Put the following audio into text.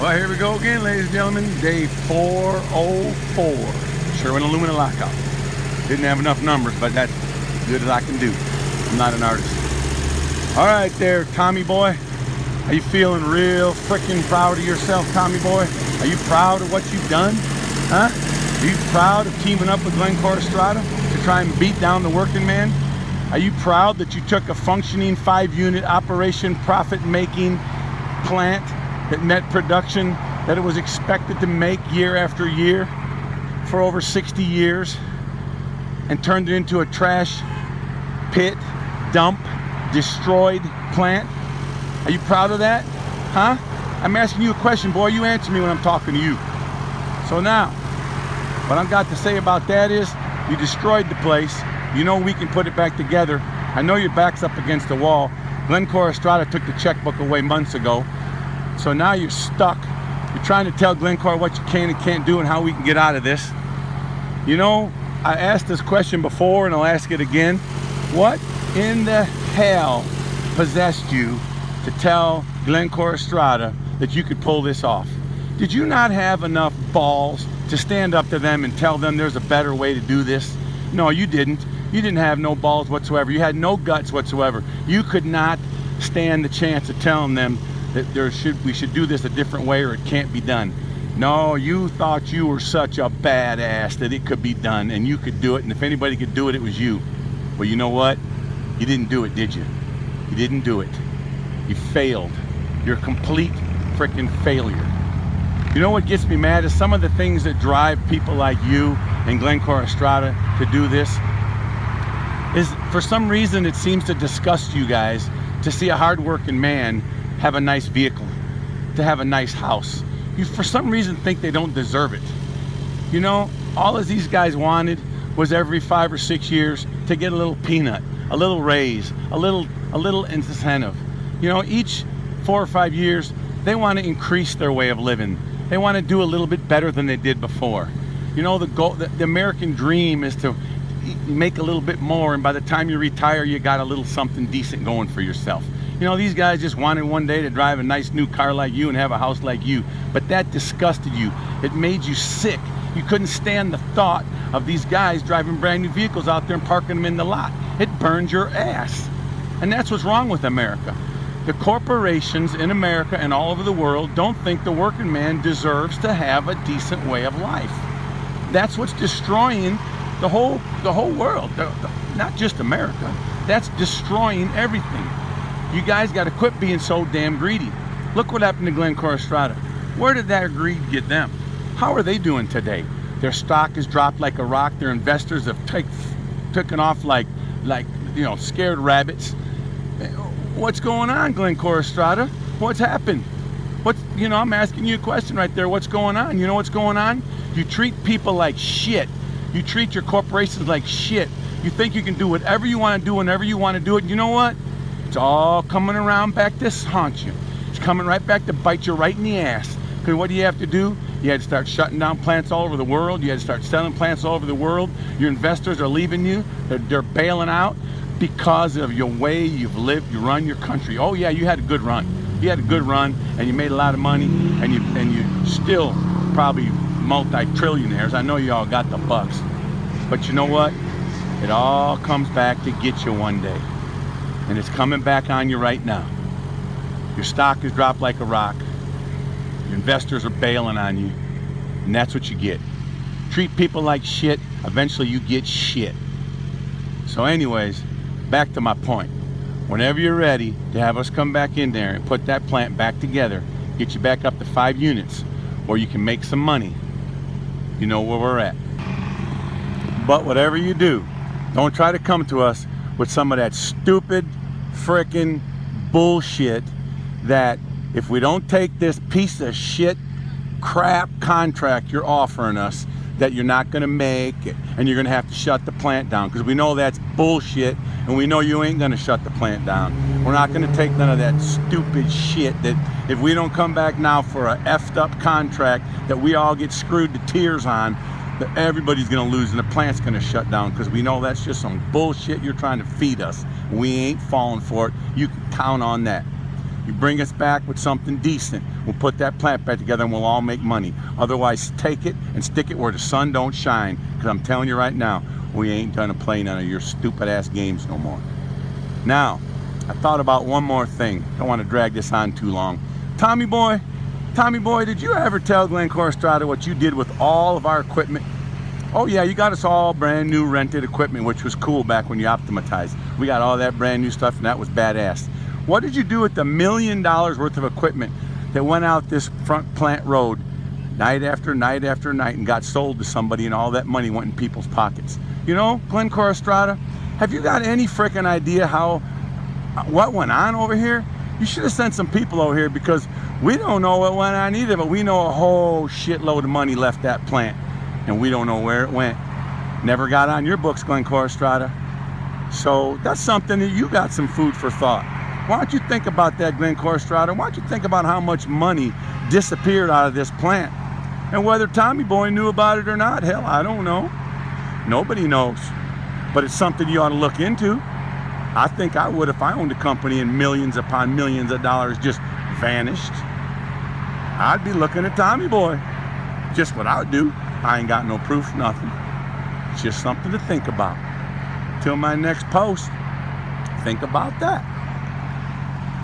Well, here we go again, ladies and gentlemen. Day 404. Sherwin alumina lockout. Didn't have enough numbers, but that's as good as I can do. I'm not an artist. All right there, Tommy boy. Are you feeling real freaking proud of yourself, Tommy boy? Are you proud of what you've done? Huh? Are you proud of teaming up with Glencore Estrada to try and beat down the working man? Are you proud that you took a functioning 5-unit operation profit-making plant that met production that it was expected to make year after year for over 60 years and turned it into a trash pit, dump, destroyed plant? Are you proud of that? Huh? I'm asking you a question, boy. You answer me when I'm talking to you. So now, what I've got to say about that is, you destroyed the place. You know we can put it back together. I know your back's up against the wall. Glencore Estrada took the checkbook away months ago. So now you're stuck. You're trying to tell Glencore what you can and can't do and how we can get out of this. You know, I asked this question before and I'll ask it again. What in the hell possessed you to tell Glencore Estrada that you could pull this off? Did you not have enough balls to stand up to them and tell them there's a better way to do this? No, you didn't. You didn't have no balls whatsoever. You had no guts whatsoever. You could not stand the chance of telling them that we should do this a different way or it can't be done. No, you thought you were such a badass that it could be done and you could do it, and if anybody could do it, it was you. Well, you know what? You didn't do it, did you? You didn't do it. You failed. You're a complete freaking failure. You know what gets me mad is some of the things that drive people like you and Glencore Estrada to do this is, for some reason, it seems to disgust you guys to see a hard-working man have a nice vehicle, to have a nice house. You, for some reason, think they don't deserve it. You know, all of these guys wanted was every 5 or 6 years to get a little peanut, a little raise, a little incentive. You know, each 4 or 5 years, they want to increase their way of living. They want to do a little bit better than they did before. You know, the American dream is to make a little bit more, and by the time you retire, you got a little something decent going for yourself. You know, these guys just wanted one day to drive a nice new car like you and have a house like you, but that disgusted you. It made you sick. You couldn't stand the thought of these guys driving brand new vehicles out there and parking them in the lot. It burned your ass. And that's what's wrong with America. The corporations in America and all over the world don't think the working man deserves to have a decent way of life. That's what's destroying the whole world, not just America. That's destroying everything. You guys got to quit being so damn greedy. Look what happened to Glencore Estrada. Where did that greed get them? How are they doing today? Their stock has dropped like a rock. Their investors have taken off like you know, scared rabbits. What's going on, Glencore Estrada? What's happened? You know, I'm asking you a question right there. What's going on? You know what's going on? You treat people like shit. You treat your corporations like shit. You think you can do whatever you want to do whenever you want to do it. You know what? It's all coming around back to haunt you. It's coming right back to bite you right in the ass. Because what do you have to do? You had to start shutting down plants all over the world. You had to start selling plants all over the world. Your investors are leaving you. They're bailing out because of your way you've lived, you run your country. Oh yeah, you had a good run. You had a good run and you made a lot of money, and you still probably multi-trillionaires. I know you all got the bucks. But you know what? It all comes back to get you one day. And it's coming back on you right now. Your stock has dropped like a rock. Your investors are bailing on you. And that's what you get. Treat people like shit, eventually you get shit. So anyways, back to my point. Whenever you're ready to have us come back in there and put that plant back together, get you back up to 5 units, where you can make some money, you know where we're at. But whatever you do, don't try to come to us with some of that stupid frickin' bullshit that if we don't take this piece of shit crap contract you're offering us, that you're not going to make it and you're going to have to shut the plant down, because we know that's bullshit and we know you ain't going to shut the plant down. We're not going to take none of that stupid shit that if we don't come back now for a effed up contract that we all get screwed to tears on, that everybody's going to lose and the plant's going to shut down, because we know that's just some bullshit you're trying to feed us. We ain't falling for it. You can count on that. You bring us back with something decent. We'll put that plant back together and we'll all make money. Otherwise, take it and stick it where the sun don't shine. Because I'm telling you right now, we ain't gonna play none of your stupid ass games no more. Now, I thought about one more thing. Don't want to drag this on too long. Tommy boy, did you ever tell Glencore Estrada what you did with all of our equipment? Oh yeah, you got us all brand new rented equipment, which was cool back when you optimized. We got all that brand new stuff and that was badass. What did you do with the $1 million worth of equipment that went out this front plant road night after night after night and got sold to somebody and all that money went in people's pockets? You know, Glencore Estrada, have you got any freaking idea what went on over here? You should have sent some people over here, because we don't know what went on either, but we know a whole shitload of money left that plant and we don't know where it went. Never got on your books, Glencore Estrada. So that's something that you got some food for thought. Why don't you think about that, Glencore Estrada? Why don't you think about how much money disappeared out of this plant? And whether Tommy boy knew about it or not, hell, I don't know. Nobody knows. But it's something you ought to look into. I think I would if I owned a company and millions upon millions of dollars just vanished. I'd be looking at Tommy boy. Just what I would do. I ain't got no proof, nothing. It's just something to think about. Till my next post, think about that.